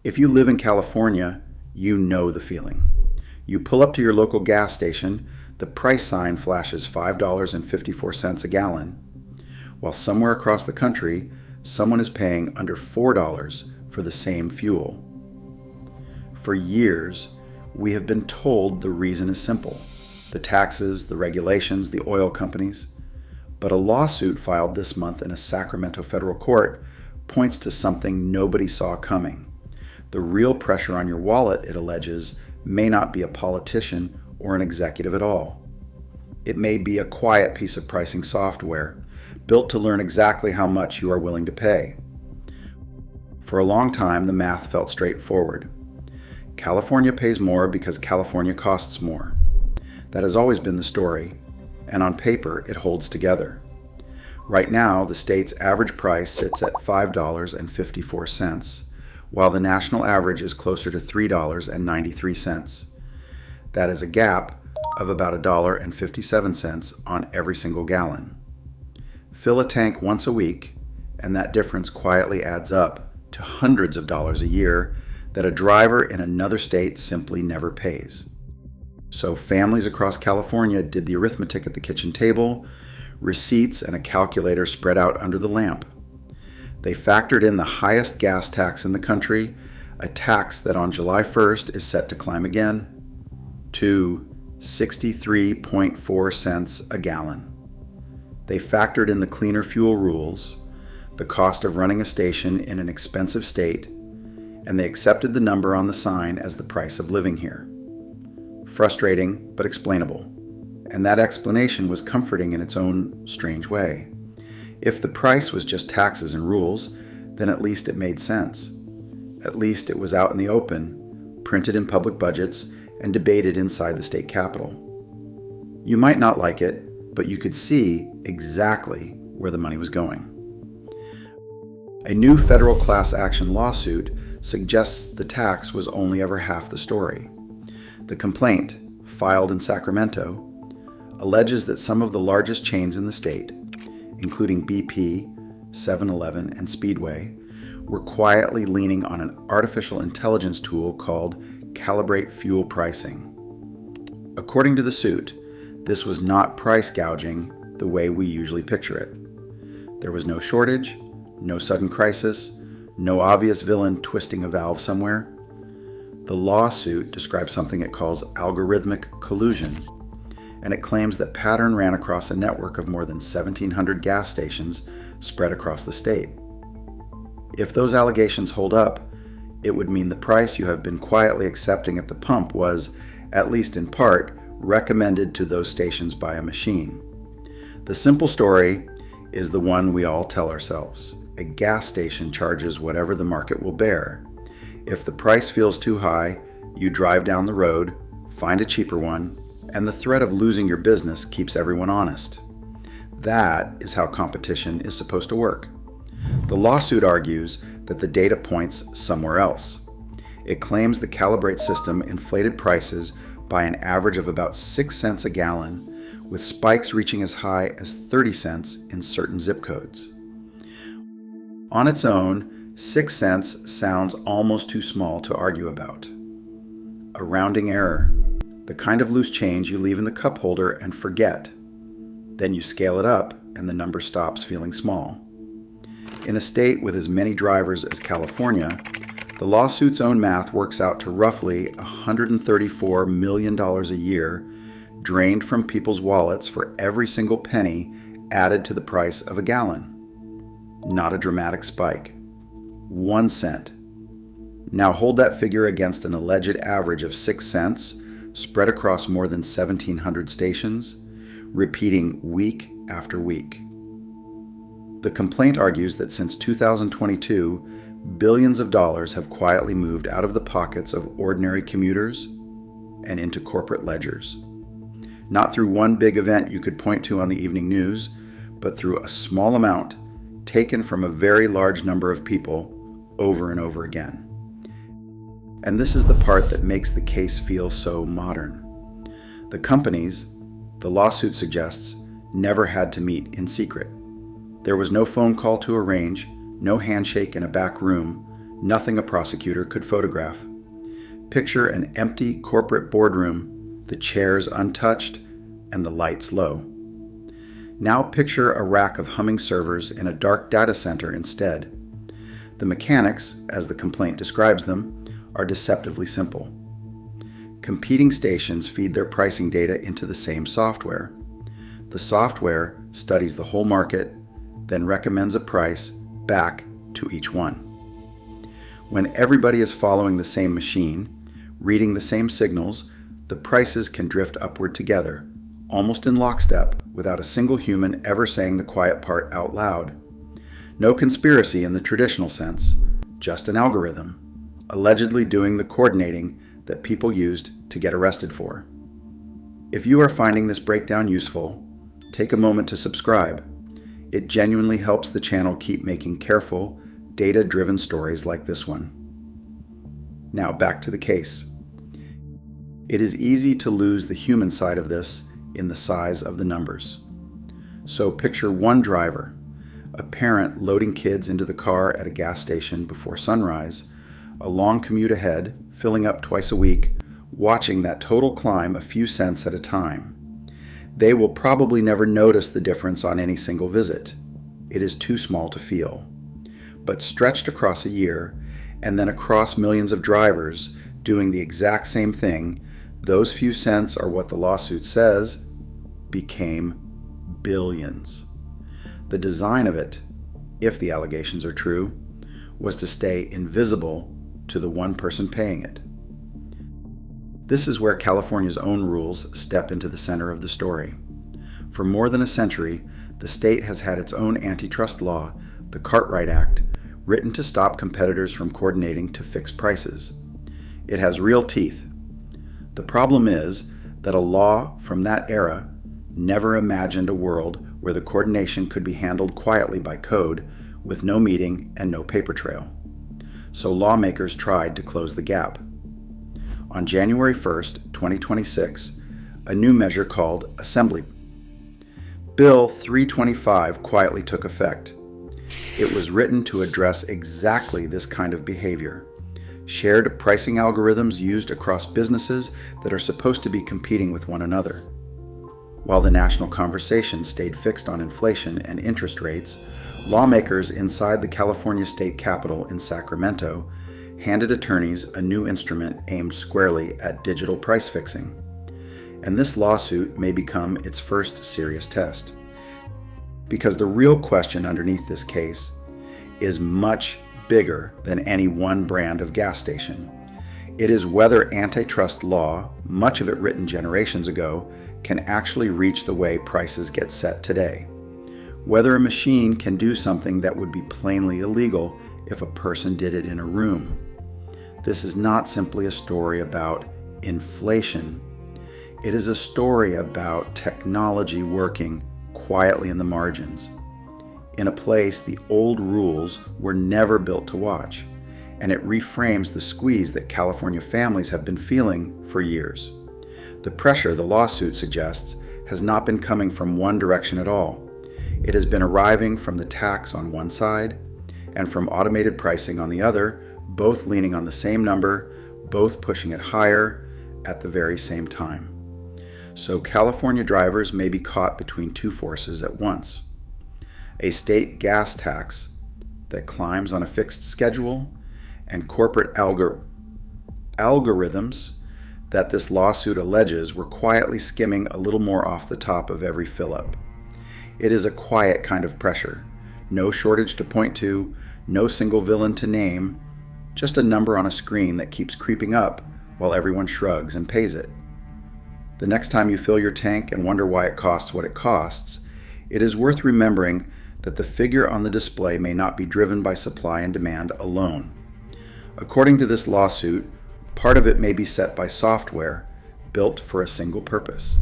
If you live in California, you know the feeling. You pull up to your local gas station, the price sign flashes $5.54 a gallon, while somewhere across the country, someone is paying under $4 for the same fuel. For years, we have been told the reason is simple: the taxes, the regulations, the oil companies. But a lawsuit filed this month in a Sacramento federal court points to something nobody saw coming. The real pressure on your wallet, it alleges, may not be a politician or an executive at all. It may be a quiet piece of pricing software built to learn exactly how much you are willing to pay. For a long time, the math felt straightforward. California pays more because California costs more. That has always been the story, and on paper, it holds together. Right now, the state's average price sits at $5.54, while the national average is closer to $3.93. That is a gap of about $1.57 on every single gallon. Fill a tank once a week, and that difference quietly adds up to hundreds of dollars a year that a driver in another state simply never pays. So families across California did the arithmetic at the kitchen table, receipts and a calculator spread out under the lamp. They factored in the highest gas tax in the country, a tax that on July 1st is set to climb again to 63.4 cents a gallon. They factored in the cleaner fuel rules, the cost of running a station in an expensive state, and they accepted the number on the sign as the price of living here. Frustrating, but explainable. And that explanation was comforting in its own strange way. If the price was just taxes and rules, then at least it made sense. At least it was out in the open, printed in public budgets, and debated inside the state capitol. You might not like it, but you could see exactly where the money was going. A new federal class action lawsuit suggests the tax was only ever half the story. The complaint, filed in Sacramento, alleges that some of the largest chains in the state, including BP, 7-Eleven, and Speedway, were quietly leaning on an artificial intelligence tool called calibrate fuel pricing. According to the suit, this was not price gouging the way we usually picture it. There was no shortage, no sudden crisis, no obvious villain twisting a valve somewhere. The lawsuit describes something it calls algorithmic collusion, and it claims that pattern ran across a network of more than 1,700 gas stations spread across the state. If those allegations hold up, it would mean the price you have been quietly accepting at the pump was, at least in part, recommended to those stations by a machine. The simple story is the one we all tell ourselves. A gas station charges whatever the market will bear. If the price feels too high, you drive down the road, find a cheaper one, and the threat of losing your business keeps everyone honest. That is how competition is supposed to work. The lawsuit argues that the data points somewhere else. It claims the Calibrate system inflated prices by an average of about 6 cents a gallon, with spikes reaching as high as 30 cents in certain zip codes. On its own, 6 cents sounds almost too small to argue about. A rounding error, the kind of loose change you leave in the cup holder and forget. Then you scale it up and the number stops feeling small. In a state with as many drivers as California, the lawsuit's own math works out to roughly $134 million a year drained from people's wallets for every single penny added to the price of a gallon. Not a dramatic spike. 1 cent. Now hold that figure against an alleged average of 6 cents spread across more than 1,700 stations, repeating week after week. The complaint argues that since 2022, billions of dollars have quietly moved out of the pockets of ordinary commuters and into corporate ledgers. Not through one big event you could point to on the evening news, but through a small amount taken from a very large number of people over and over again. And this is the part that makes the case feel so modern. The companies, the lawsuit suggests, never had to meet in secret. There was no phone call to arrange, no handshake in a back room, nothing a prosecutor could photograph. Picture an empty corporate boardroom, the chairs untouched and the lights low. Now picture a rack of humming servers in a dark data center instead. The mechanics, as the complaint describes them, are deceptively simple. Competing stations feed their pricing data into the same software. The software studies the whole market, then recommends a price back to each one. When everybody is following the same machine, reading the same signals, the prices can drift upward together, almost in lockstep, without a single human ever saying the quiet part out loud. No conspiracy in the traditional sense, just an algorithm, allegedly doing the coordinating that people used to get arrested for. If you are finding this breakdown useful, take a moment to subscribe. It genuinely helps the channel keep making careful, data-driven stories like this one. Now back to the case. It is easy to lose the human side of this in the size of the numbers. So picture one driver, a parent loading kids into the car at a gas station before sunrise, a long commute ahead, filling up twice a week, watching that total climb a few cents at a time. They will probably never notice the difference on any single visit. It is too small to feel. But stretched across a year, and then across millions of drivers doing the exact same thing, those few cents are what the lawsuit says became billions. The design of it, if the allegations are true, was to stay invisible to the one person paying it. This is where California's own rules step into the center of the story. For more than a century, the state has had its own antitrust law, the Cartwright Act, written to stop competitors from coordinating to fix prices. It has real teeth. The problem is that a law from that era never imagined a world where the coordination could be handled quietly by code with no meeting and no paper trail. So lawmakers tried to close the gap. On January 1st, 2026, a new measure called Assembly Bill 325 quietly took effect. It was written to address exactly this kind of behavior. Shared pricing algorithms used across businesses that are supposed to be competing with one another. While the national conversation stayed fixed on inflation and interest rates, lawmakers inside the California State Capitol in Sacramento handed attorneys a new instrument aimed squarely at digital price fixing. And this lawsuit may become its first serious test. Because the real question underneath this case is much bigger than any one brand of gas station. It is whether antitrust law, much of it written generations ago, can actually reach the way prices get set today. Whether a machine can do something that would be plainly illegal if a person did it in a room. This is not simply a story about inflation. It is a story about technology working quietly in the margins, in a place the old rules were never built to watch, and it reframes the squeeze that California families have been feeling for years. The pressure the lawsuit suggests has not been coming from one direction at all. It has been arriving from the tax on one side and from automated pricing on the other, both leaning on the same number, both pushing it higher at the very same time. So California drivers may be caught between two forces at once. A state gas tax that climbs on a fixed schedule and corporate algorithms that this lawsuit alleges were quietly skimming a little more off the top of every fill-up. It is a quiet kind of pressure. No shortage to point to, no single villain to name, just a number on a screen that keeps creeping up while everyone shrugs and pays it. The next time you fill your tank and wonder why it costs what it costs, it is worth remembering that the figure on the display may not be driven by supply and demand alone. According to this lawsuit, part of it may be set by software built for a single purpose: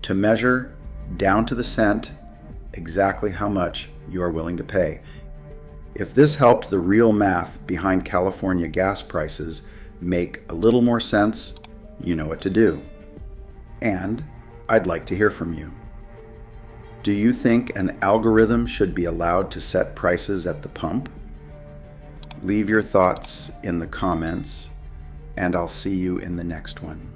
to measure, down to the cent, exactly how much you are willing to pay. If this helped the real math behind California gas prices make a little more sense, you know what to do. And I'd like to hear from you. Do you think an algorithm should be allowed to set prices at the pump? Leave your thoughts in the comments, and I'll see you in the next one.